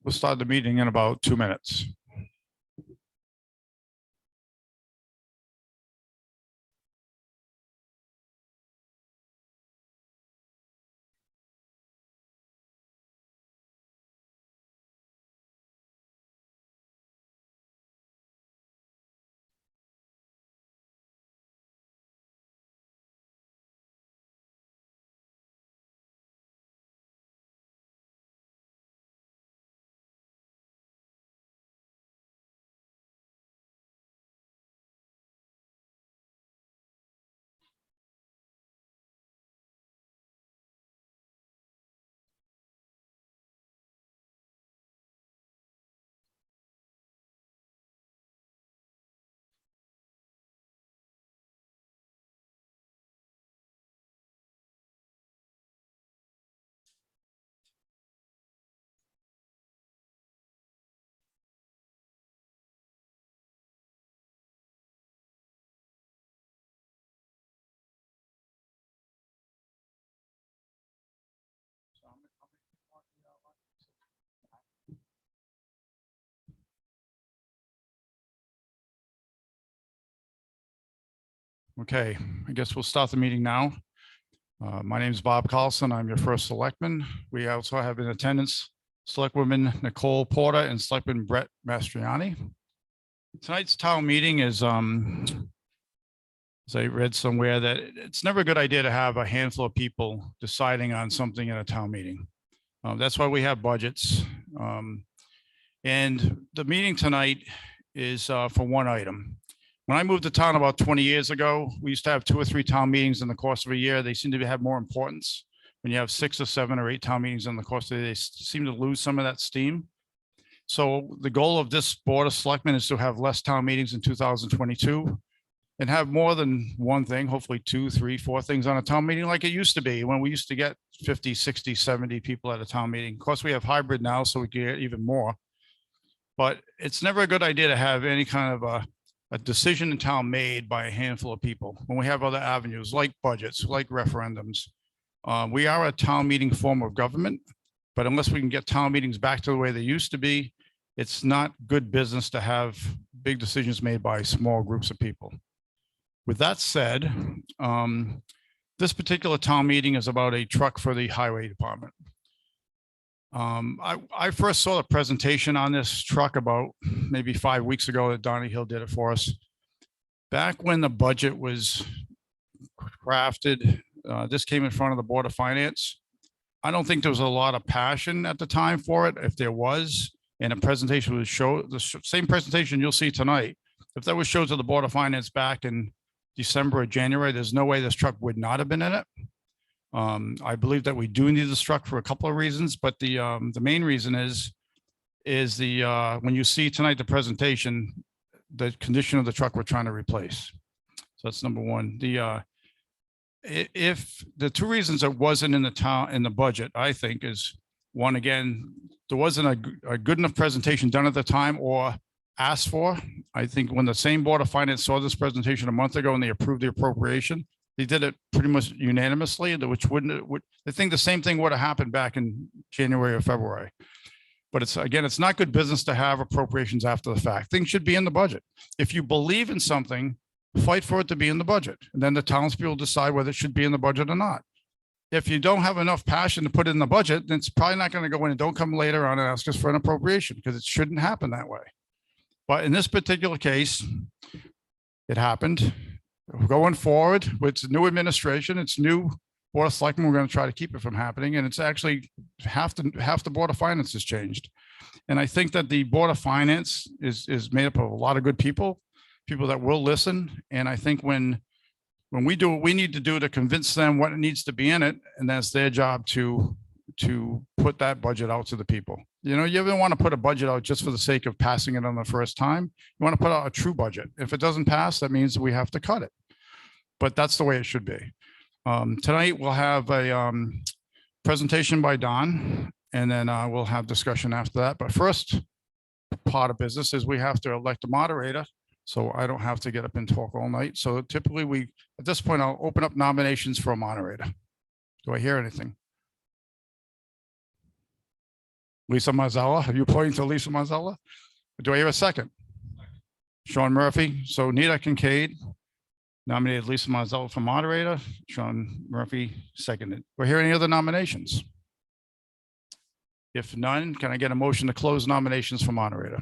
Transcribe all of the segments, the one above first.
We'll start the meeting in about 2 minutes. Okay, I guess we'll start the meeting now. My name is Bob Carlson. I'm your first selectman. We also have in attendance Selectwoman Nicole Porter and Selectman Brett Mastriani. Tonight's town meeting is, as I read somewhere, that it's never a good idea to have a handful of people deciding on something in a town meeting. That's why we have budgets. And the meeting tonight is for one item. When I moved to town about 20 years ago, we used to have 2 or 3 town meetings in the course of a year. They seem to have more importance. When you have 6 or 7 or 8 town meetings in the course of the year, they seem to lose some of that steam. So the goal of this Board of Selectmen is to have less town meetings in 2022 and have more than one thing, hopefully 2, 3, 4 things on a town meeting like it used to be when we used to get 50, 60, 70 people at a town meeting. Of course, we have hybrid now, so we can get even more. But it's never a good idea to have any kind of a decision in town made by a handful of people when we have other avenues like budgets, like referendums. We are a town meeting form of government, but unless we can get town meetings back to the way they used to be, it's not good business to have big decisions made by small groups of people. With that said, this particular town meeting is about a truck for the highway department. I first saw the presentation on this truck about maybe 5 weeks ago that Donnie Hill did it for us. Back when the budget was crafted, this came in front of the Board of Finance. I don't think there was a lot of passion at the time for it. If there was, and a presentation was showed, the same presentation you'll see tonight, if that was showed to the Board of Finance back in December or January, there's no way this truck would not have been in it. I believe that we do need this truck for a couple of reasons, but the main reason is when you see tonight the presentation, the condition of the truck we're trying to replace. So that's number one. If the 2 reasons it wasn't in the budget, I think, is one, again, there wasn't a good enough presentation done at the time or asked for. I think when the same Board of Finance saw this presentation a month ago and they approved the appropriation, they did it pretty much unanimously, which I think the same thing would have happened back in January or February. But it's not good business to have appropriations after the fact. Things should be in the budget. If you believe in something, fight for it to be in the budget. And then the townspeople decide whether it should be in the budget or not. If you don't have enough passion to put it in the budget, then it's probably not going to go in, and don't come later on and ask us for an appropriation, because it shouldn't happen that way. But in this particular case, it happened. Going forward with new administration, it's new Board of Selectmen, we're going to try to keep it from happening. And it's actually half the Board of Finance has changed. And I think that the Board of Finance is made up of a lot of good people that will listen. And I think when we do what we need to do to convince them what it needs to be in it, and that's their job to put that budget out to the people. You know, you ever want to put a budget out just for the sake of passing it on the first time? You want to put out a true budget. If it doesn't pass, that means we have to cut it. But that's the way it should be. Tonight we'll have a presentation by Don, and then we'll have discussion after that. But first part of business is we have to elect a moderator, so I don't have to get up and talk all night. So typically at this point, I'll open up nominations for a moderator. Do I hear anything? Lisa Marzella. Are you pointing to Lisa Marzella? Do I hear a second? Sean Murphy. So Nita Kincaid nominated Lisa Marzella for moderator. Sean Murphy seconded. Were here any other nominations? If none, can I get a motion to close nominations for moderator?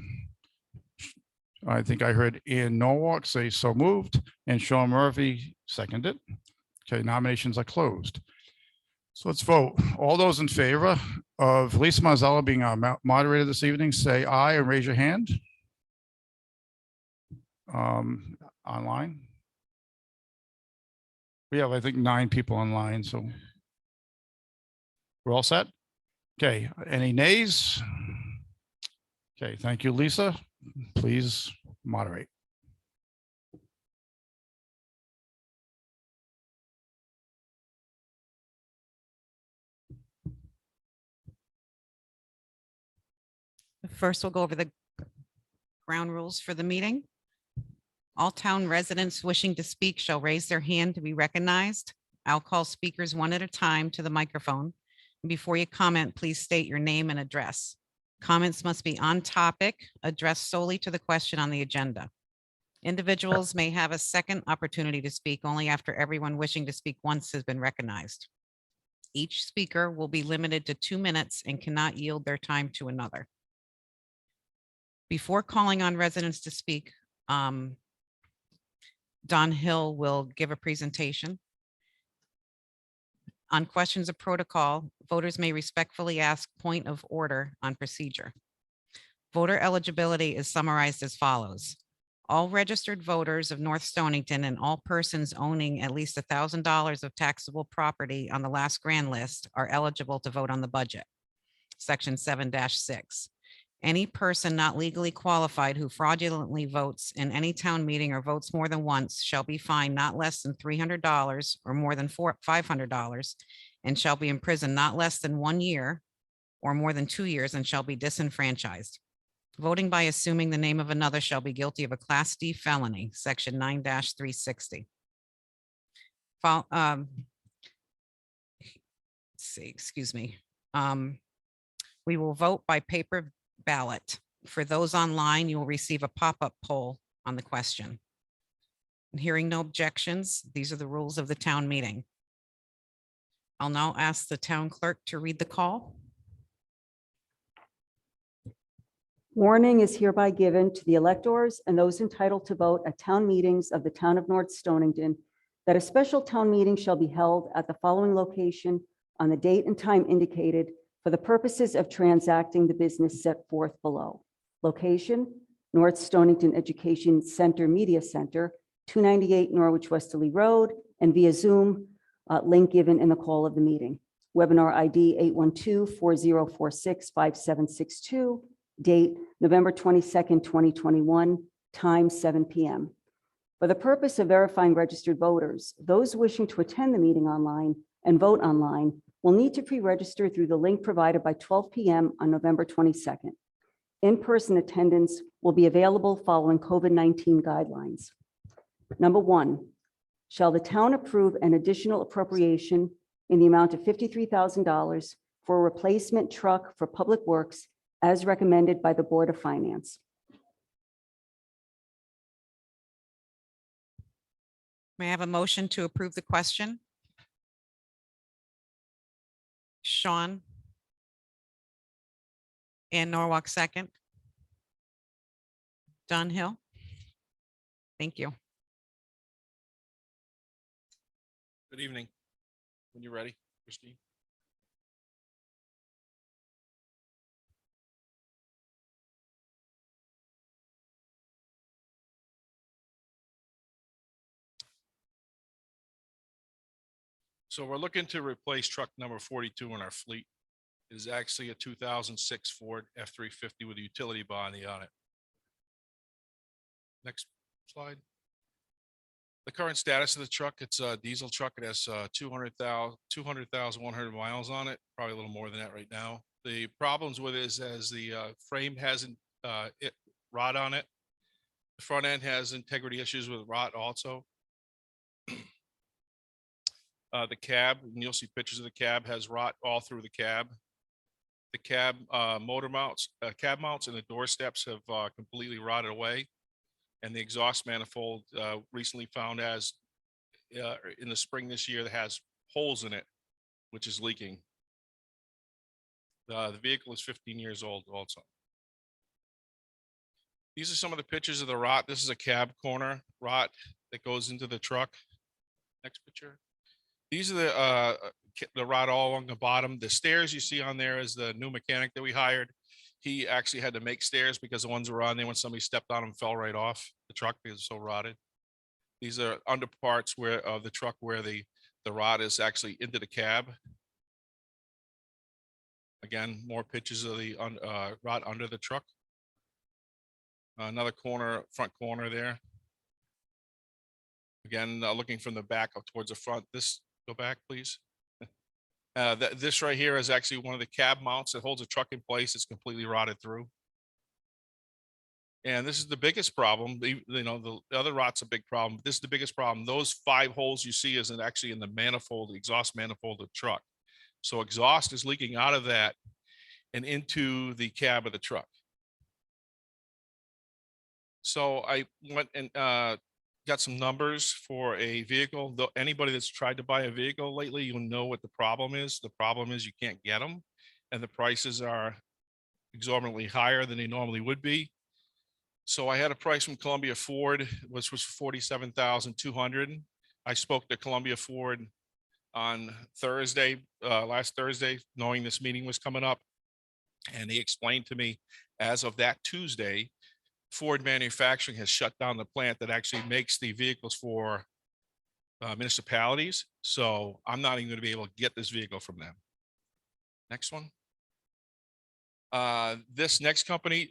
I think I heard Ian Norwalk say so moved, and Sean Murphy seconded. Okay, nominations are closed. So let's vote. All those in favor of Lisa Marzella being our moderator this evening, say aye and raise your hand. Online. We have, I think, 9 people online, so we're all set. Okay, any nays? Okay, thank you, Lisa. Please moderate. First, we'll go over the ground rules for the meeting. All town residents wishing to speak shall raise their hand to be recognized. I'll call speakers one at a time to the microphone. Before you comment, please state your name and address. Comments must be on topic, addressed solely to the question on the agenda. Individuals may have a second opportunity to speak only after everyone wishing to speak once has been recognized. Each speaker will be limited to 2 minutes and cannot yield their time to another. Before calling on residents to speak, Don Hill will give a presentation. On questions of protocol, voters may respectfully ask point of order on procedure. Voter eligibility is summarized as follows. All registered voters of North Stonington and all persons owning at least $1,000 of taxable property on the last grand list are eligible to vote on the budget. Section 7-6. Any person not legally qualified who fraudulently votes in any town meeting or votes more than once shall be fined not less than $300 or more than $500 and shall be imprisoned not less than 1 year or more than 2 years and shall be disenfranchised. Voting by assuming the name of another shall be guilty of a Class D felony, Section 9-360. We will vote by paper ballot. For those online, you will receive a pop-up poll on the question. And hearing no objections, these are the rules of the town meeting. I'll now ask the town clerk to read the call. Warning is hereby given to the electors and those entitled to vote at town meetings of the town of North Stonington that a special town meeting shall be held at the following location on the date and time indicated for the purposes of transacting the business set forth below. Location, North Stonington Education Center Media Center, 298 Norwich Westerly Road, and via Zoom, link given in the call of the meeting. Webinar ID 812-4046-5762, date November 22nd, 2021, time 7 p.m. For the purpose of verifying registered voters, those wishing to attend the meeting online and vote online will need to pre-register through the link provided by 12 p.m. on November 22nd. In-person attendance will be available following COVID-19 guidelines. Number 1, shall the town approve an additional appropriation in the amount of $53,000 for a replacement truck for Public Works as recommended by the Board of Finance? May I have a motion to approve the question? Sean. And Norwalk second. Don Hill. Thank you. Good evening. When you're ready, Christine. So we're looking to replace truck number 42 in our fleet. It is actually a 2006 Ford F-350 with a utility body on it. Next slide. The current status of the truck, it's a diesel truck. It has 200,100 miles on it, probably a little more than that right now. The problems with it is as the frame hasn't rot on it. The front end has integrity issues with rot also. The cab, and you'll see pictures of the cab, has rot all through the cab. The cab cab mounts and the door steps have completely rotted away. And the exhaust manifold recently found as in the spring this year that has holes in it, which is leaking. The vehicle is 15 years old also. These are some of the pictures of the rot. This is a cab corner rot that goes into the truck. Next picture. These are the rot all along the bottom. The stairs you see on there is the new mechanic that we hired. He actually had to make stairs because the ones were on there when somebody stepped on them fell right off the truck because it's so rotted. These are under parts where of the truck where the rot is actually into the cab. Again, more pictures of the rot under the truck. Another corner, front corner there. Again, looking from the back up towards the front. This, go back, please. This right here is actually one of the cab mounts that holds a truck in place. It's completely rotted through. And this is the biggest problem. You know, the other rot's a big problem. This is the biggest problem. Those 5 holes you see is actually in the manifold, the exhaust manifold of the truck. So exhaust is leaking out of that and into the cab of the truck. So I went and got some numbers for a vehicle. Though anybody that's tried to buy a vehicle lately, you'll know what the problem is. The problem is you can't get them, and the prices are exorbitantly higher than they normally would be. So I had a price from Columbia Ford, which was $47,200. I spoke to Columbia Ford on Thursday, last Thursday, knowing this meeting was coming up, and they explained to me as of that Tuesday, Ford Manufacturing has shut down the plant that actually makes the vehicles for municipalities. So I'm not even going to be able to get this vehicle from them. Next one. This next company,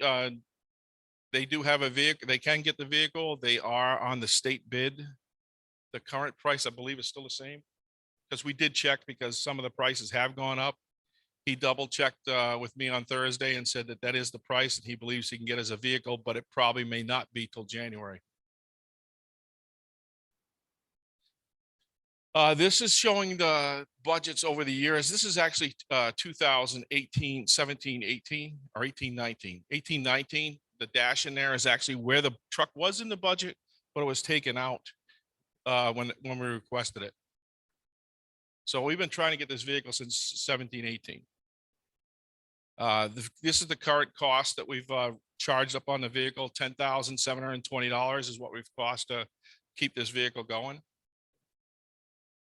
they do have a vehicle. They can get the vehicle. They are on the state bid. The current price, I believe, is still the same because we did check because some of the prices have gone up. He double checked with me on Thursday and said that that is the price that he believes he can get as a vehicle, but it probably may not be till January. This is showing the budgets over the years. This is actually 2018, 17, 18, or 18, 19. 18, 19. The dash in there is actually where the truck was in the budget, but it was taken out when we requested it. So we've been trying to get this vehicle since 17, 18. This is the current cost that we've charged up on the vehicle. $10,720 is what we've cost to keep this vehicle going.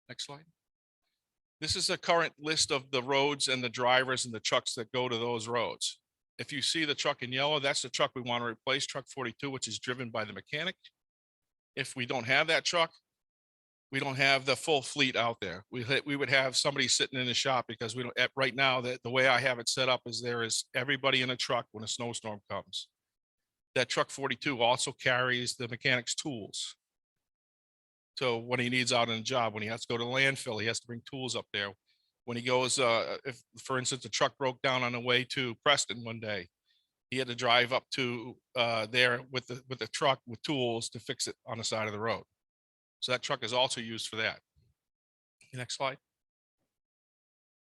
Next slide. This is a current list of the roads and the drivers and the trucks that go to those roads. If you see the truck in yellow, that's the truck we want to replace, truck 42, which is driven by the mechanic. If we don't have that truck, we don't have the full fleet out there. We would have somebody sitting in the shop because we don't, right now, the way I have it set up is there is everybody in a truck when a snowstorm comes. That truck 42 also carries the mechanic's tools. So when he needs out on a job, when he has to go to landfill, he has to bring tools up there. When he goes, if for instance, the truck broke down on the way to Preston one day, he had to drive up to there with the truck with tools to fix it on the side of the road. So that truck is also used for that. Next slide.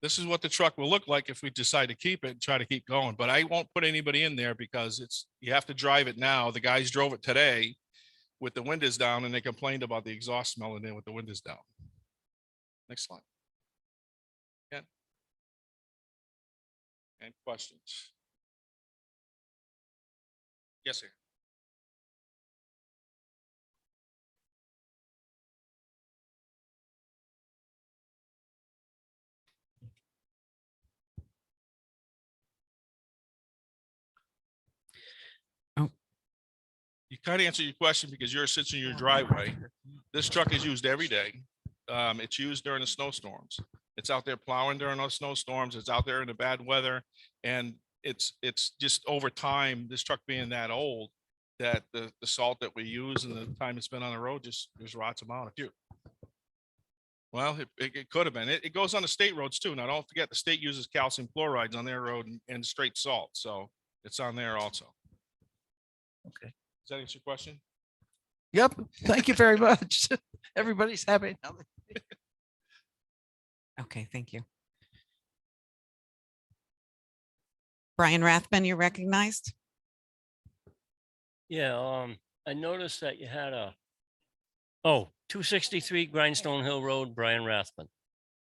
This is what the truck will look like if we decide to keep it and try to keep going, but I won't put anybody in there because you have to drive it now. The guys drove it today with the windows down and they complained about the exhaust smell in there with the windows down. Next slide. Again. And questions? Yes, sir. You kind of answer your question because yours sits in your driveway. This truck is used every day. It's used during the snowstorms. It's out there plowing during those snowstorms. It's out there in the bad weather. And it's just over time, this truck being that old, that the salt that we use and the time it's been on the road just rots them out. Well, it could have been. It goes on the state roads too. Now, don't forget the state uses calcium chlorides on their road and straight salt. So it's on there also. Okay. Does that answer your question? Yep. Thank you very much. Everybody's happy. Okay, thank you. Brian Rathman, you're recognized. Yeah, I noticed that you had 263 Grindstone Hill Road, Brian Rathman.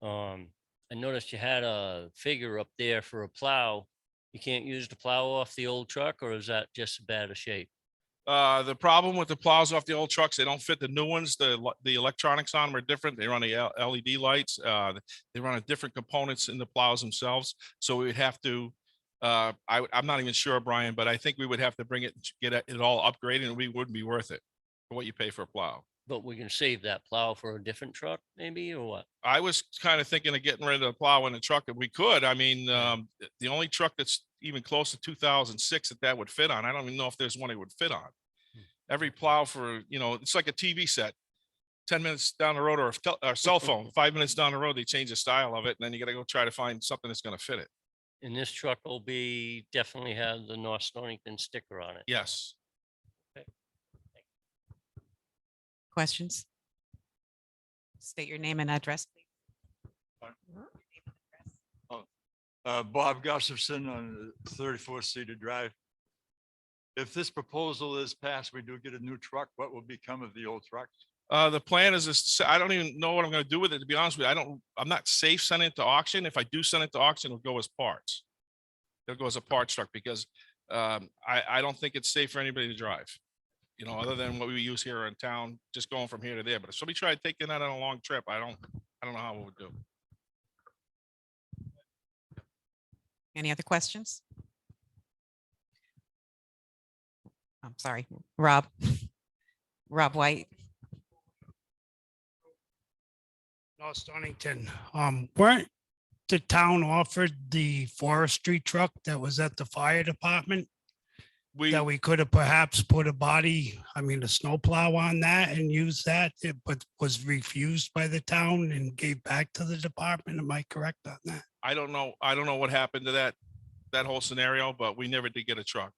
I noticed you had a figure up there for a plow. You can't use the plow off the old truck, or is that just bad a shape? The problem with the plows off the old trucks, they don't fit the new ones. The electronics on them are different. They run the LED lights. They run different components in the plows themselves. So we would have to, I'm not even sure, Brian, but I think we would have to bring it, get it all upgraded, and we wouldn't be worth it for what you pay for a plow. But we can save that plow for a different truck maybe, or what? I was kind of thinking of getting rid of the plow in the truck if we could. I mean, Yeah. the only truck that's even close to 2006 that would fit on, I don't even know if there's one it would fit on. Every plow for, it's like a TV set. 10 minutes down the road, or a cell phone, 5 minutes down the road, they change the style of it, and then you got to go try to find something that's going to fit it. And this truck will be, definitely have the North Stonington sticker on it. Yes. Questions? State your name and address, please. Bob Gustafson on 34th Cedar Drive. If this proposal is passed, we do get a new truck, what will become of the old trucks? The plan is, I don't even know what I'm going to do with it, to be honest with you. I'm not safe sending it to auction. If I do send it to auction, it'll go as parts. It'll go as a parts truck because I don't think it's safe for anybody to drive. Other than what we use here in town, just going from here to there. But if somebody tried taking that on a long trip, I don't know how it would do. Any other questions? I'm sorry, Rob White. North Stonington, weren't the town offered the forestry truck that was at the fire department? That we could have perhaps put a snowplow on that and use that, but was refused by the town and gave back to the department. Am I correct on that? I don't know what happened to that whole scenario, but we never did get a truck.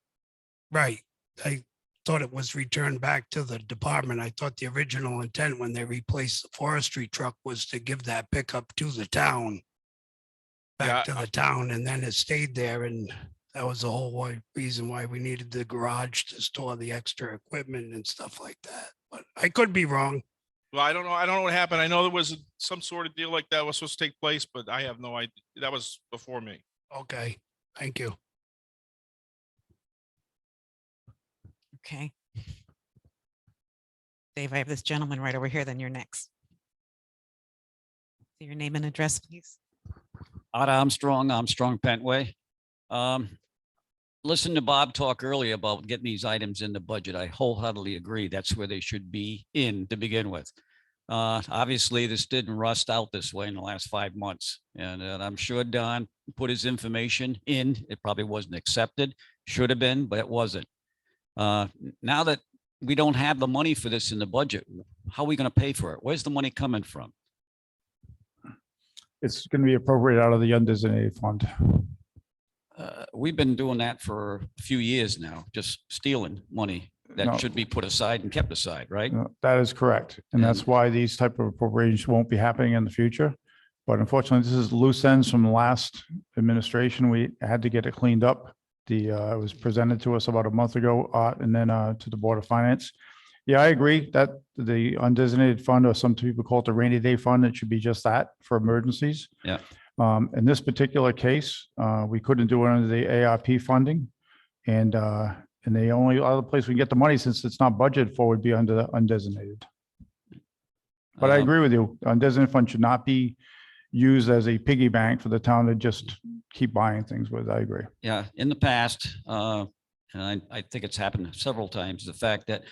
Right. I thought it was returned back to the department. I thought the original intent when they replaced the forestry truck was to give that pickup to the town. Back to the town, and then it stayed there, and that was the whole reason why we needed the garage to store the extra equipment and stuff like that. But I could be wrong. Well, I don't know what happened. I know there was some sort of deal like that was supposed to take place, but I have no idea. That was before me. Okay, thank you. Okay. Dave, I have this gentleman right over here, then you're next. Your name and address, please. Art Armstrong, Pentway. Listen to Bob talk earlier about getting these items in the budget. I wholeheartedly agree. That's where they should be in to begin with. Obviously, this didn't rust out this way in the last 5 months. And I'm sure Don put his information in. It probably wasn't accepted. Should have been, but it wasn't. Now that we don't have the money for this in the budget, how are we going to pay for it? Where's the money coming from? It's going to be appropriated out of the undesignated fund. We've been doing that for a few years now, just stealing money that No. should be put aside and kept aside, right? That is correct. And that's why these type of appropriations won't be happening in the future. But unfortunately, this is loose ends from the last administration. We had to get it cleaned up. It was presented to us about a month ago, and then to the Board of Finance. Yeah, I agree that the undesignated fund, or some people call it the rainy day fund, it should be just that for emergencies. Yeah. In this particular case, we couldn't do it under the ARP funding. And the only other place we can get the money, since it's not budgeted for, would be under the undesignated. But I agree with you. Undesignated fund should not be used as a piggy bank for the town to just keep buying things with. I agree. Yeah, in the past, and I think it's happened several times, the fact that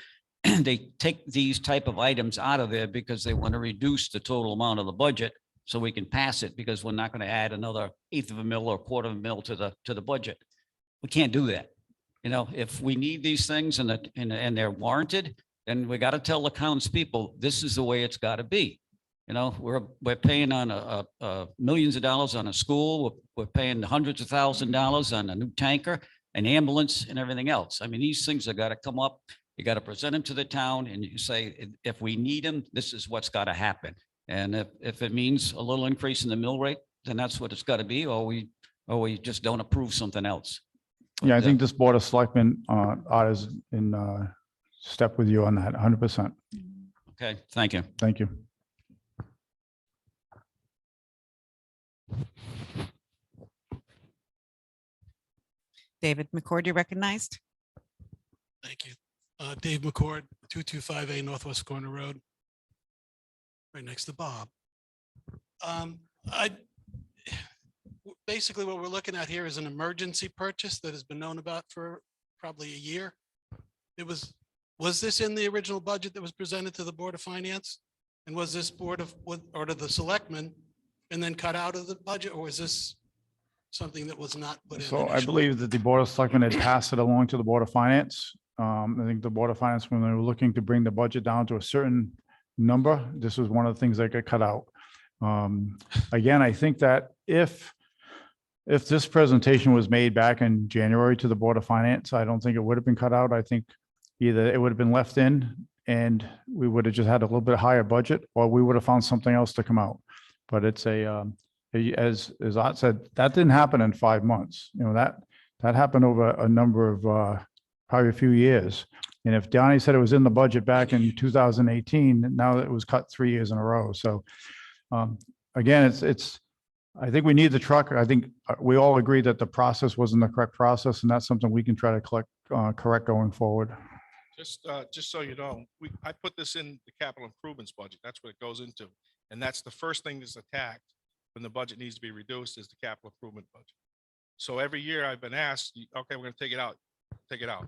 they take these type of items out of there because they want to reduce the total amount of the budget so we can pass it, because we're not going to add another $1/8 of a mil or $1/4 to the budget. We can't do that. If we need these things and they're warranted, then we got to tell the townspeople, this is the way it's got to be. We're paying on millions of dollars on a school. We're paying hundreds of $1,000s on a new tanker, an ambulance, and everything else. I mean, these things have got to come up. You got to present them to the town, and you say, if we need them, this is what's got to happen. And if it means a little increase in the mill rate, then that's what it's got to be, or we or we just don't approve something else. Yeah, I But, think this Board of Selectmen is in step with you on that, 100%. Okay, thank you. Thank you. David McCord, you're recognized. Thank you. Dave McCord, 225A Northwest Corner Road, right next to Bob. Basically, what we're looking at here is an emergency purchase that has been known about for probably a year. Was this in the original budget that was presented to the Board of Finance? And was this or to the selectmen and then cut out of the budget, or was this something that was not put in? So I initially? believe that the Board of Selectmen had passed it along to the Board of Finance. I think the Board of Finance, when they were looking to bring the budget down to a certain number, this was one of the things that got cut out. Again, I think that if this presentation was made back in January to the Board of Finance, I don't think it would have been cut out. I think either it would have been left in and we would have just had a little bit higher budget, or we would have found something else to come out. But it's as Art said, that didn't happen in 5 months. You know, that happened over a number of, probably a few years. And if Donnie said it was in the budget back in 2018, now it was cut 3 years in a row. So again, I think we need the truck. I think we all agree that the process wasn't the correct process, and that's something we can try to correct going forward. Just so you know, I put this in the capital improvements budget. That's what it goes into. And that's the first thing that's attacked when the budget needs to be reduced is the capital improvement budget. So every year I've been asked, okay, we're going to take it out.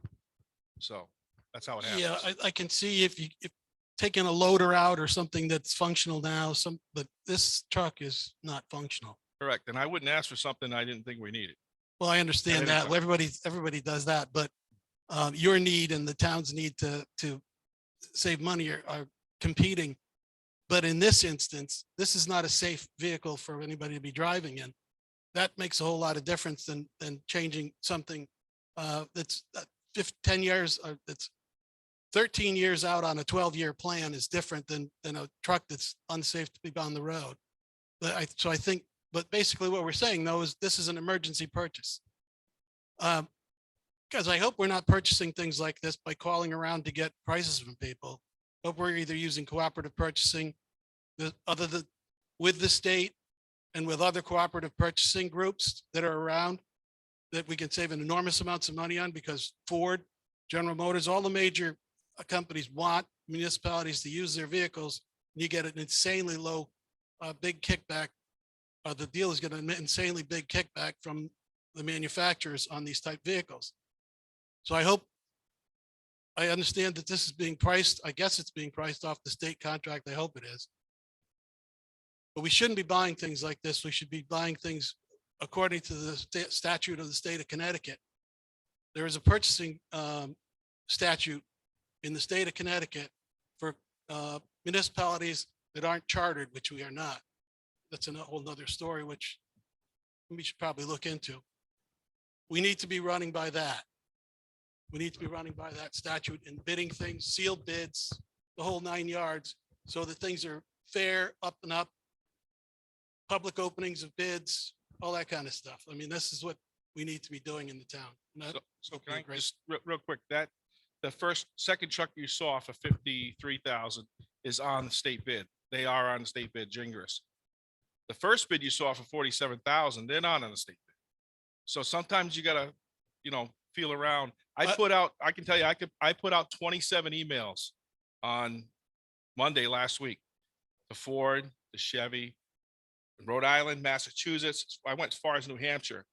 So that's how it happens. Yeah, I can see if taking a loader out or something that's functional now, but this truck is not functional. Correct. And I wouldn't ask for something I didn't think we needed. Well, I understand And that. it's- Well, everybody does that, but your need and the town's need to save money are competing. But in this instance, this is not a safe vehicle for anybody to be driving in. That makes a whole lot of difference than changing something that's 10 years, that's 13 years out on a 12-year plan is different than a truck that's unsafe to be on the road. So I think, but basically what we're saying though is this is an emergency purchase. Because I hope we're not purchasing things like this by calling around to get prices from people, but we're either using cooperative purchasing with the state and with other cooperative purchasing groups that are around that we can save an enormous amounts of money on, because Ford, General Motors, all the major companies want municipalities to use their vehicles. And you get an insanely low, big kickback. The deal is going to insanely big kickback from the manufacturers on these type vehicles. So I understand that this is being priced. I guess it's being priced off the state contract. I hope it is. But we shouldn't be buying things like this. We should be buying things according to the statute of the state of Connecticut. There is a purchasing statute in the state of Connecticut for municipalities that aren't chartered, which we are not. That's a whole nother story, which we should probably look into. We need to be running by that. We need to be running by that statute and bidding things, sealed bids, the whole 9 yards, so that things are fair, up and up, public openings of bids, all that kind of stuff. I mean, this is what we need to be doing in the town. And that- So can Okay, I great. just real quick, that the second truck you saw for 53,000 is on the state bid. They are on the state bid, Gingras. The first bid you saw for 47,000, they're not on the state bid. So sometimes you gotta, feel around. I can tell you, I put out 27 emails on Monday last week. The Ford, the Chevy, Rhode Island, Massachusetts. I went as far as New Hampshire,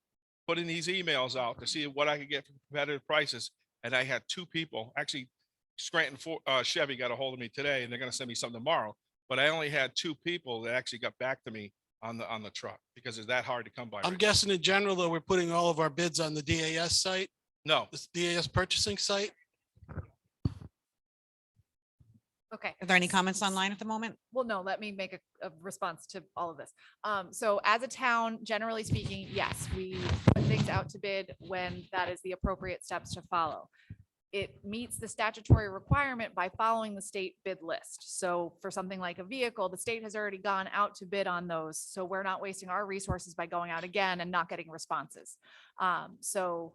putting these emails out to see what I could get for competitive prices. And I had 2 people, actually Scranton Chevy got a hold of me today and they're going to send me something tomorrow. But I only had 2 people that actually got back to me on the truck because it's that hard to come by. I'm right guessing in general, though, we're putting all of our bids on the DAS site, now. No, this DAS purchasing site. Okay. Are there any comments online at the moment? Well, no, let me make a response to all of this. So as a town, generally speaking, yes, we put things out to bid when that is the appropriate steps to follow. it meets the statutory requirement by following the state bid list. So for something like a vehicle, the state has already gone out to bid on those. So we're not wasting our resources by going out again and not getting responses. So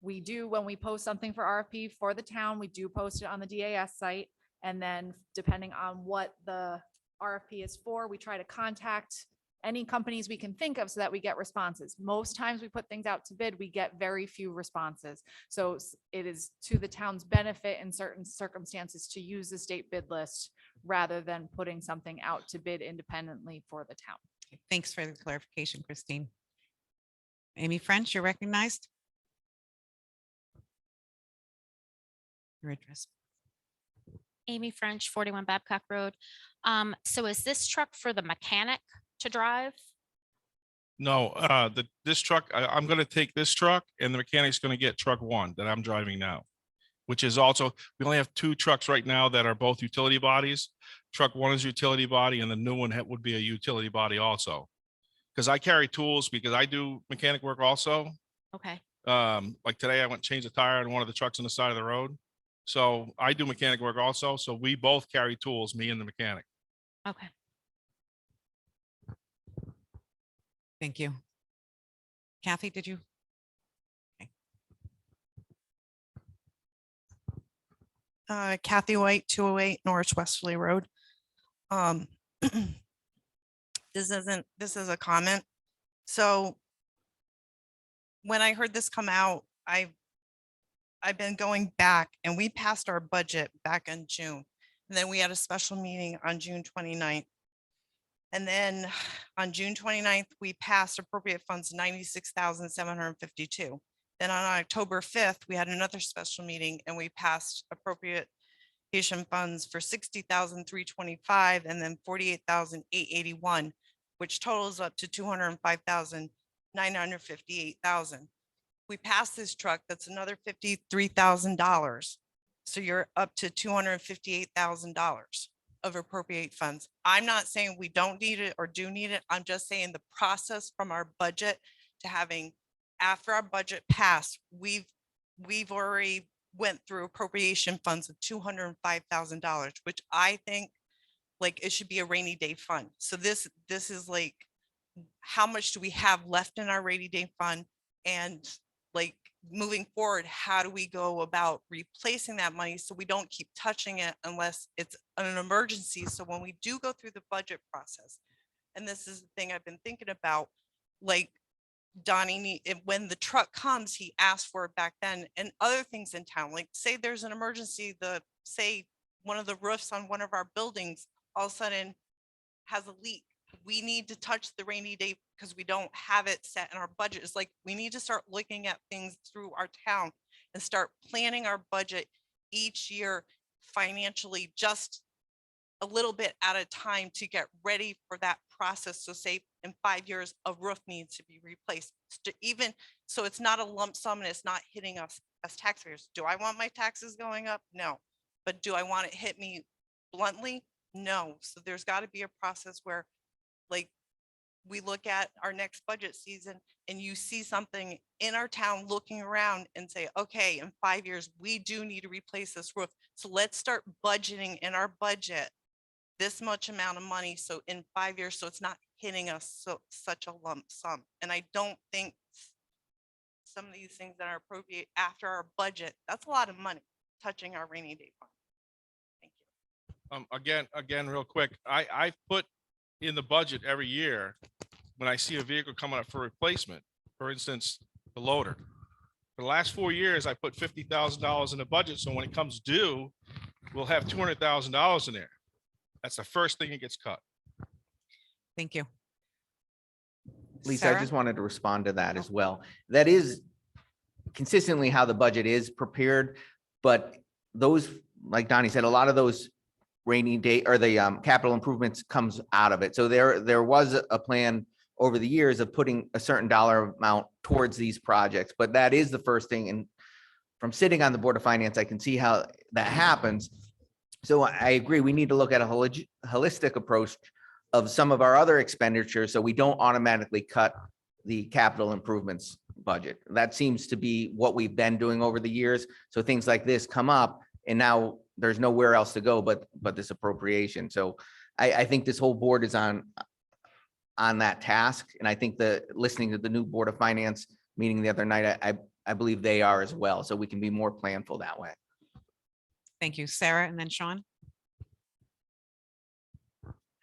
we do, when we post something for RFP for the town, we do post it on the DAS site. And then depending on what the RFP is for, we try to contact any companies we can think of so that we get responses. Most times we put things out to bid, we get very few responses. So it is to the town's benefit in certain circumstances to use the state bid list rather than putting something out to bid independently for the town. Thanks for the clarification, Christine. Amy French, you're recognized. Your address. Amy French, 41 Babcock Road. So is this truck for the mechanic to drive? No, this truck, I'm gonna take this truck and the mechanic's gonna get truck one that I'm driving now. Which is also, we only have two trucks right now that are both utility bodies. Truck one is utility body and the new one would be a utility body also. Because I carry tools because I do mechanic work also. Okay. Like today I went and changed a tire on one of the trucks on the side of the road. So I do mechanic work also. So we both carry tools, me and the mechanic. Okay. Thank you. Kathy, did you? Kathy White, 208 Norwich Westerly Road. This is a comment. So when I heard this come out, I've been going back and we passed our budget back in June. And then we had a special meeting on June 29th. And then on June 29th, we passed appropriate funds 96,752. Then on October 5th, we had another special meeting and we passed appropriation funds for 60,325 and then 48,881, which totals up to 205,958,000. We passed this truck, that's another $53,000. So you're up to $258,000 of appropriate funds. I'm not saying we don't need it or do need it. I'm just saying the process from our budget to having, after our budget passed, we've already went through appropriation funds of $205,000, which I think like it should be a rainy day fund. So this is like, how much do we have left in our rainy day fund? And like moving forward, how do we go about replacing that money so we don't keep touching it unless it's an emergency? So when we do go through the budget process, and this is the thing I've been thinking about, like Donnie, when the truck comes, he asked for it back then, and other things in town, like say there's an emergency, say one of the roofs on one of our buildings all of a sudden has a leak. We need to touch the rainy day because we don't have it set in our budget. It's like we need to start looking at things through our town and start planning our budget each year financially, just a little bit at a time to get ready for that process. So say in 5 years, a roof needs to be replaced. Even so, it's not a lump sum and it's not hitting us as taxpayers. Do I want my taxes going up? No. But do I want it hit me bluntly? No. So there's got to be a process where like we look at our next budget season and you see something in our town looking around and say, okay, in 5 years, we do need to replace this roof. So let's start budgeting in our budget this much amount of money. So in 5 years, so it's not hitting us such a lump sum. And I don't think some of these things that are appropriate after our budget, that's a lot of money touching our rainy day fund. Thank you. Again, real quick, I put in the budget every year when I see a vehicle coming up for replacement, for instance, the loader. For the last 4 years, I put $50,000 in the budget. So when it comes due, we'll have $200,000 in there. That's the first thing that gets cut. Thank you. Lisa, Sarah? I just wanted to respond to that as well. That is consistently how the budget is prepared, but those, like Donnie said, a lot of those rainy day or the capital improvements comes out of it. So there was a plan over the years of putting a certain dollar amount towards these projects, but that is the first thing. And from sitting on the Board of Finance, I can see how that happens. So I agree, we need to look at a holistic approach of some of our other expenditures so we don't automatically cut the capital improvements budget. That seems to be what we've been doing over the years. So things like this come up and now there's nowhere else to go but this appropriation. So I think this whole board is on that task. And I think listening to the new Board of Finance meeting the other night, I believe they are as well. So we can be more planful that way. Thank you, Sarah, and then Sean.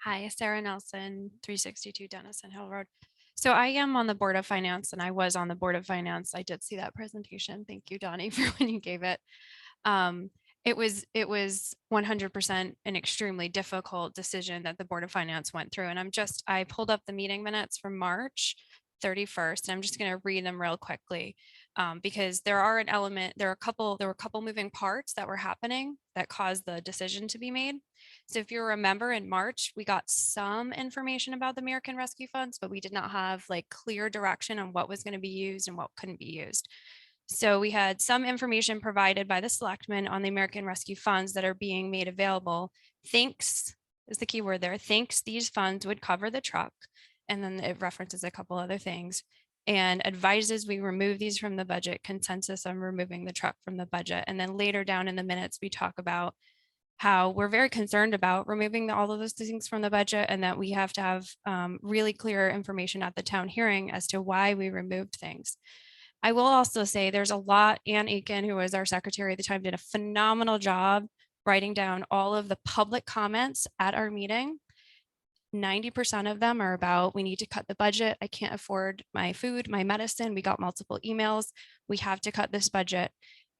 Hi, Sarah Nelson, 362 Dennison Hill Road. So I am on the Board of Finance and I was on the Board of Finance. I did see that presentation. Thank you, Donnie, for when you gave it. It was 100% an extremely difficult decision that the Board of Finance went through. And I pulled up the meeting minutes from March 31st. And I'm just going to read them real quickly because there were a couple moving parts that were happening that caused the decision to be made. So if you remember in March, we got some information about the American Rescue Funds, but we did not have like clear direction on what was going to be used and what couldn't be used. So we had some information provided by the selectmen on the American Rescue Funds that are being made available. Thinks is the key word there. Thinks these funds would cover the truck. And then it references a couple other things and advises we remove these from the budget, consensus on removing the truck from the budget. And then later down in the minutes, we talk about how we're very concerned about removing all of those things from the budget and that we have to have really clear information at the town hearing as to why we removed things. I will also say there's a lot. Ann Aiken, who was our secretary at the time, did a phenomenal job writing down all of the public comments at our meeting. 90% of them are about, we need to cut the budget. I can't afford my food, my medicine. We got multiple emails. We have to cut this budget.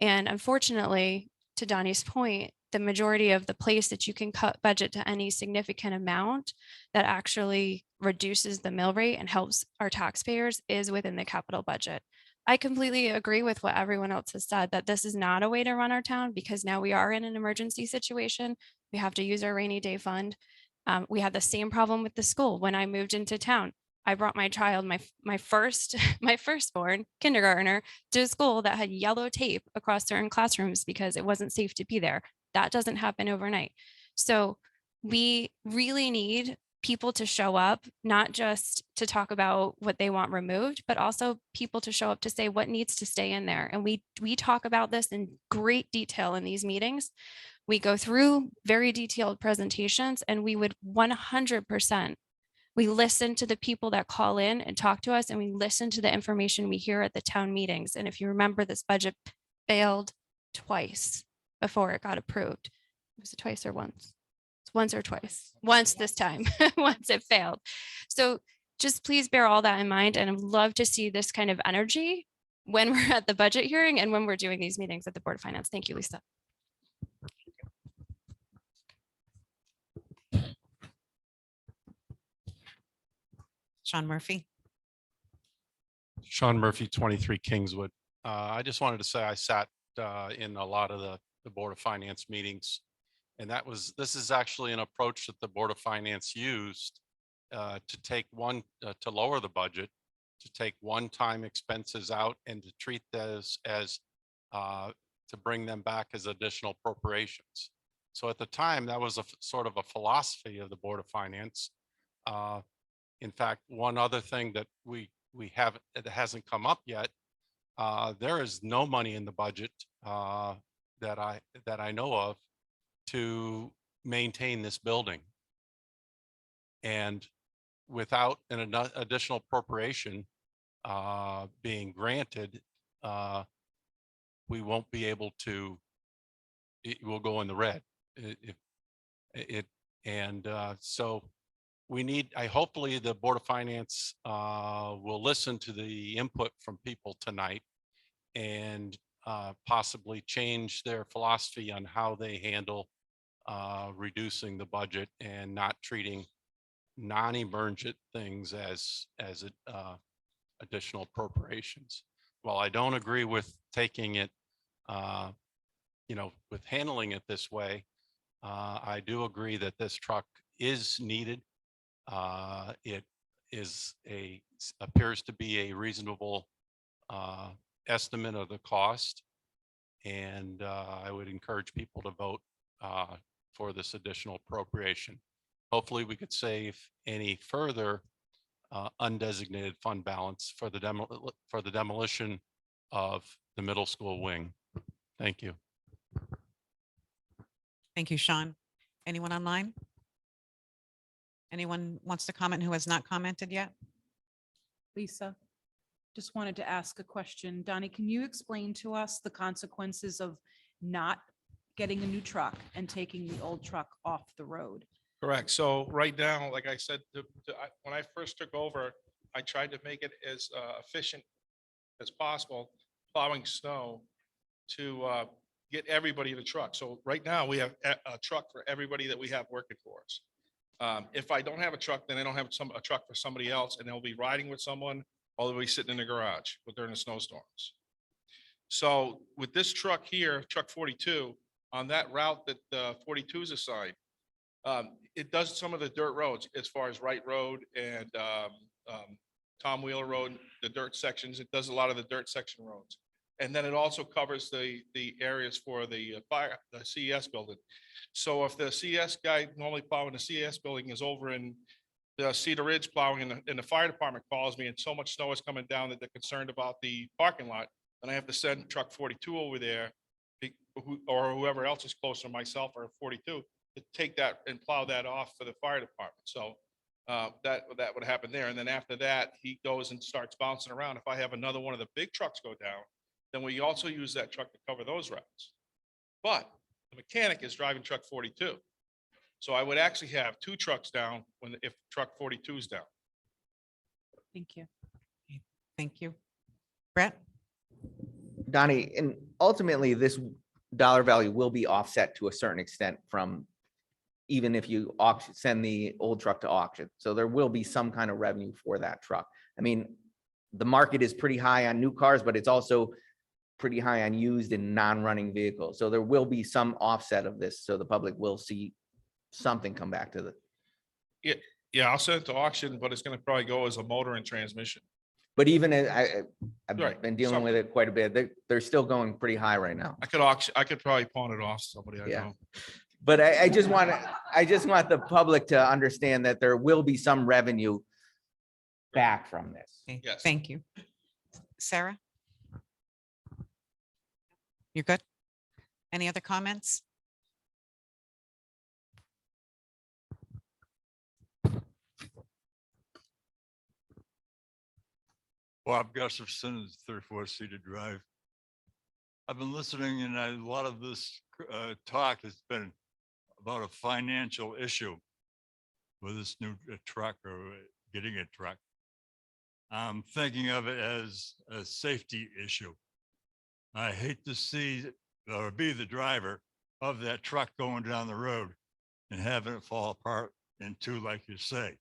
And unfortunately, to Donnie's point, the majority of the place that you can cut budget to any significant amount that actually reduces the mill rate and helps our taxpayers is within the capital budget. I completely agree with what everyone else has said, that this is not a way to run our town because now we are in an emergency situation. We have to use our rainy day fund. We had the same problem with the school. When I moved into town, I brought my child, my firstborn kindergartner, to a school that had yellow tape across certain classrooms because it wasn't safe to be there. That doesn't happen overnight. So we really need people to show up, not just to talk about what they want removed, but also people to show up to say what needs to stay in there. And we talk about this in great detail in these meetings. We go through very detailed presentations and we would 100%, we listen to the people that call in and talk to us and we listen to the information we hear at the town meetings. And if you remember, this budget failed twice before it got approved. Was it twice or once? Once or twice, once this time, once it failed. So just please bear all that in mind. And I'd love to see this kind of energy when we're at the budget hearing and when we're doing these meetings at the Board of Finance. Thank you, Lisa. Sean Murphy. Sean Murphy, 23 Kingswood. I just wanted to say I sat in a lot of the Board of Finance meetings. And this is actually an approach that the Board of Finance used to take to lower the budget, to take one-time expenses out and to treat those as, to bring them back as additional appropriations. So at the time, that was a sort of a philosophy of the Board of Finance. In fact, one other thing that it hasn't come up yet, there is no money in the budget that I know of to maintain this building. And without an additional appropriation being granted, we won't be able to, it will go in the red. So we need, hopefully the Board of Finance will listen to the input from people tonight and possibly change their philosophy on how they handle reducing the budget and not treating non-emergent things as additional appropriations. While I don't agree with taking it, with handling it this way, I do agree that this truck is needed. It appears to be a reasonable estimate of the cost. And I would encourage people to vote for this additional appropriation. Hopefully we could save any further undesignated fund balance for the demolition of the middle school wing. Thank you. Thank you, Sean. Anyone online? Anyone wants to comment who has not commented yet? Lisa, just wanted to ask a question. Donnie, can you explain to us the consequences of not getting a new truck and taking the old truck off the road? Correct. So right now, like I said, when I first took over, I tried to make it as efficient as possible, plowing snow to get everybody the truck. So right now we have a truck for everybody that we have working for us. If I don't have a truck, then I don't have a truck for somebody else, and they'll be riding with someone or they'll be sitting in the garage during the snowstorms. So with this truck here, truck 42, on that route that 42 is assigned, it does some of the dirt roads as far as Wright Road and Tom Wheeler Road, the dirt sections. It does a lot of the dirt section roads. And then it also covers the areas for the CES building. So if the CES guy normally plowing the CES building is over in the Cedar Ridge plowing and the fire department calls me and so much snow is coming down that they're concerned about the parking lot, then I have to send truck 42 over there or whoever else is closer, myself or 42, to take that and plow that off for the fire department. So that would happen there. And then after that, he goes and starts bouncing around. If I have another one of the big trucks go down, then we also use that truck to cover those routes. But the mechanic is driving truck 42. So I would actually have two trucks down if truck 42 is down. Thank you. Thank you. Brett? Donnie, and ultimately this dollar value will be offset to a certain extent from even if you send the old truck to auction. So there will be some kind of revenue for that truck. I mean, the market is pretty high on new cars, but it's also pretty high on used and non-running vehicles. So there will be some offset of this. So the public will see something come back to the. Yeah, I'll send it to auction, but it's going to probably go as a motor and transmission. But even I've Right, been dealing with it quite a bit. They're still going pretty high right now. I could probably pawn it off to somebody I know. But I just want the public to understand that there will be some revenue back from this. Okay, Yes. thank you. Sarah? You're good? Any other comments? Bob Gustafson, 34 Cedar Drive. I've been listening and a lot of this talk has been about a financial issue with this new truck or getting a truck. I'm thinking of it as a safety issue. I hate to see or be the driver of that truck going down the road and having it fall apart in two, like you say.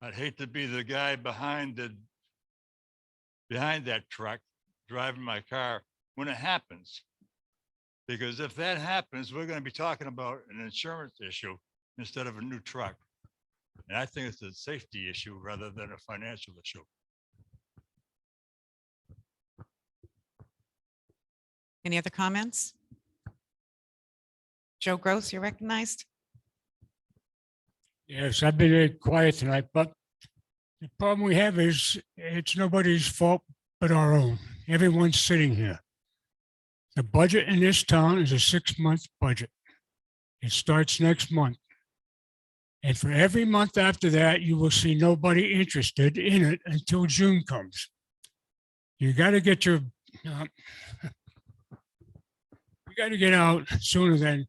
I'd hate to be the guy behind that truck driving my car when it happens. Because if that happens, we're going to be talking about an insurance issue instead of a new truck. And I think it's a safety issue rather than a financial issue. Any other comments? Joe Gross, you're recognized. Yes, I've been quiet tonight, but the problem we have is it's nobody's fault but our own. Everyone's sitting here. The budget in this town is a 6-month budget. It starts next month. And for every month after that, you will see nobody interested in it until June comes. You got to get your, you got to get out sooner than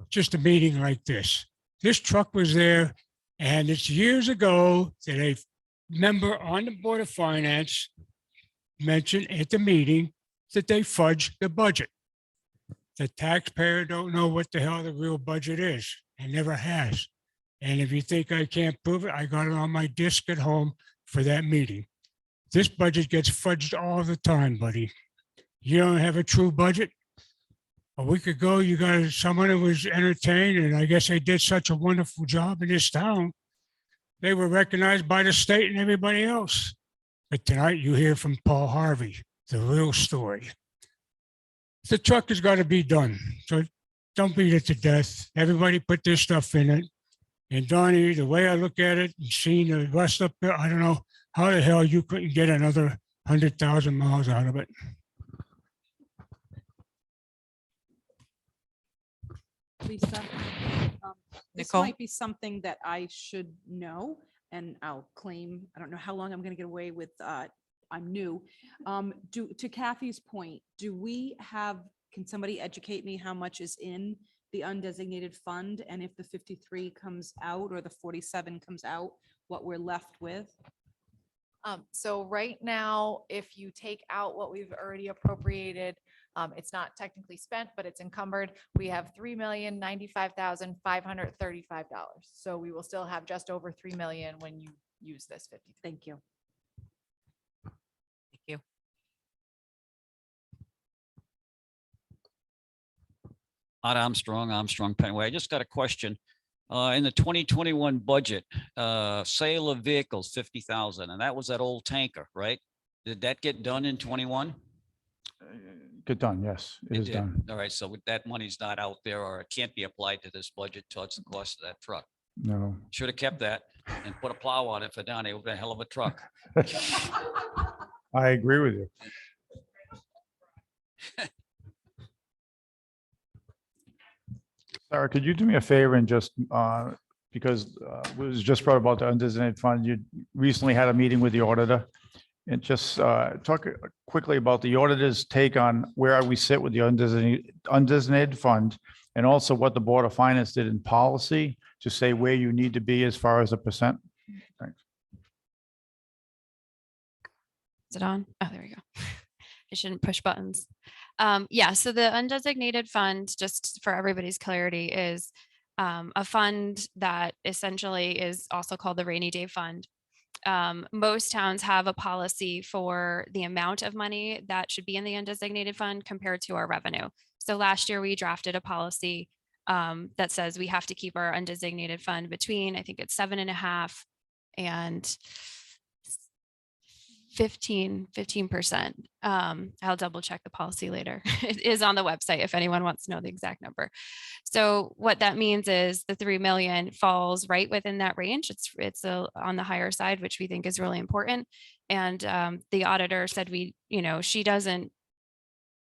just a meeting like this. This truck was there, and it's years ago that a member on the Board of Finance mentioned at the meeting that they fudged the budget. The taxpayer don't know what the hell the real budget is and never has. And if you think I can't prove it, I got it on my disk at home for that meeting. This budget gets fudged all the time, buddy. You don't have a true budget. A week ago, you got someone who was entertained, and I guess they did such a wonderful job in this town. They were recognized by the state and everybody else. But tonight you hear from Paul Harvey, the real story. The truck has got to be done. So don't beat it to death. Everybody put their stuff in it. And Donnie, the way I look at it and seeing the rest up there, I don't know, how the hell you couldn't get another 100,000 miles out of it? Lisa, this Nicole? might be something that I should know, and I'll claim, I don't know how long I'm gonna get away with, I'm new. To Kathy's point, do we have, can somebody educate me how much is in the undesignated fund? And if the 53 comes out or the 47 comes out, what we're left with? So right now, if you take out what we've already appropriated, it's not technically spent, but it's encumbered. We have $3,095,535. So we will still have just over 3 million when you use this 50. Thank you. Thank you. Todd Armstrong, Penway. I just got a question. In the 2021 budget, sale of vehicles, 50,000, and that was that old tanker, right? Did that get done in 21? Get done, yes, it is did. done. All right, so with that money's not out there, or it can't be applied to this budget towards the cost of that truck. No. Should have kept that and put a plow on it for Donnie. It would be a hell of a truck. I agree with you. Sarah, could you do me a favor and just, because it was just brought about the undesignated fund, you recently had a meeting with the auditor. And just talk quickly about the auditor's take on where we sit with the undesignated fund, and also what the Board of Finance did in policy to say where you need to be as far as a percent. Thanks. Is it on? Oh, there we go. I shouldn't push buttons. Yeah, so the undesignated fund, just for everybody's clarity, is a fund that essentially is also called the rainy day fund. Most towns have a policy for the amount of money that should be in the undesignated fund compared to our revenue. So last year we drafted a policy that says we have to keep our undesignated fund between, I think it's 7.5 and 15%. I'll double check the policy later. It is on the website if anyone wants to know the exact number. So what that means is the 3 million falls right within that range. It's on the higher side, which we think is really important. And the auditor said she doesn't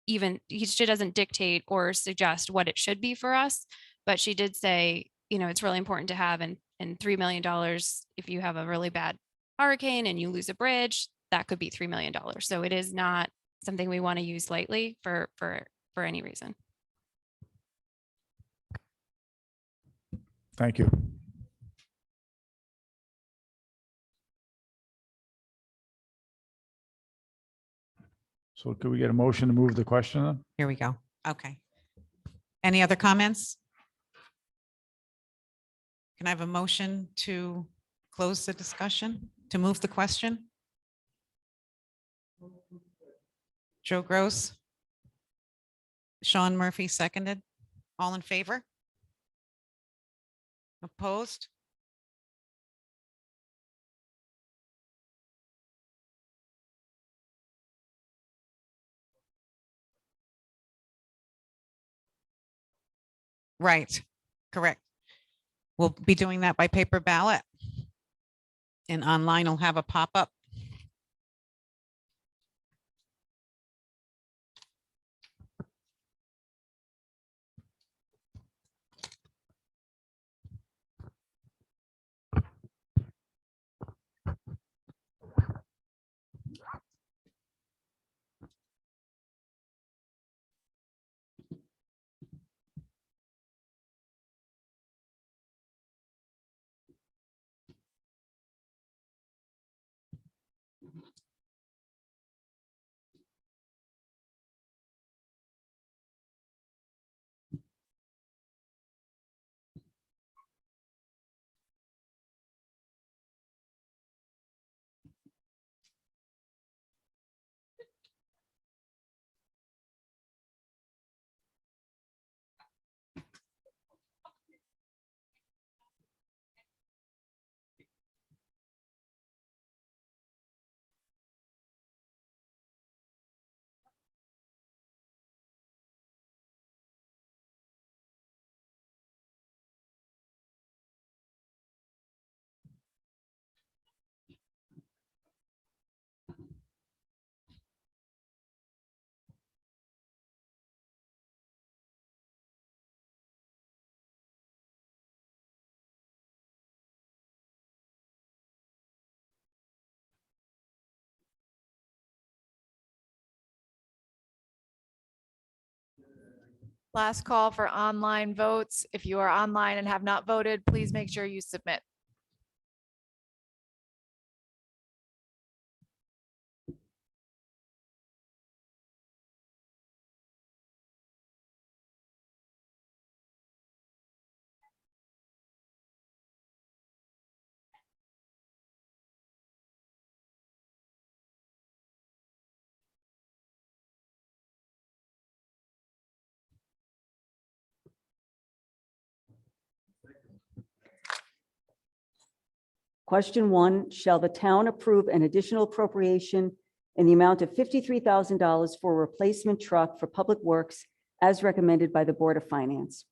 dictate or suggest what it should be for us, but she did say, it's really important to have, and $3 million, if you have a really bad hurricane and you lose a bridge, that could be $3 million. So it is not something we want to use lightly for any reason. Thank you. So could we get a motion to move the question then? Here we go. Okay. Any other comments? Can I have a motion to close the discussion, to move the question? Joe Gross. Sean Murphy seconded. All in favor? Opposed? Right, correct. We'll be doing that by paper ballot. And online will have a pop-up. Last call for online votes. If you are online and have not voted, please make sure you submit. Question 1, shall the town approve an additional appropriation in the amount of $53,000 for a replacement truck for Public Works as recommended by the Board of Finance?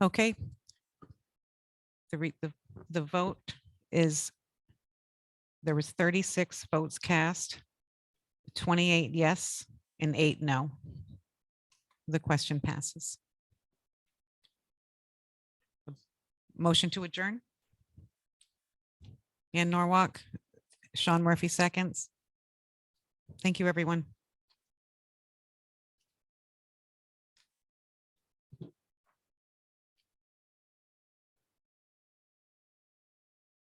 Okay. The vote is, there was 36 votes cast, 28 yes and 8 no. The question passes. Motion to adjourn? Ann Norwalk, Sean Murphy seconds. Thank you, everyone.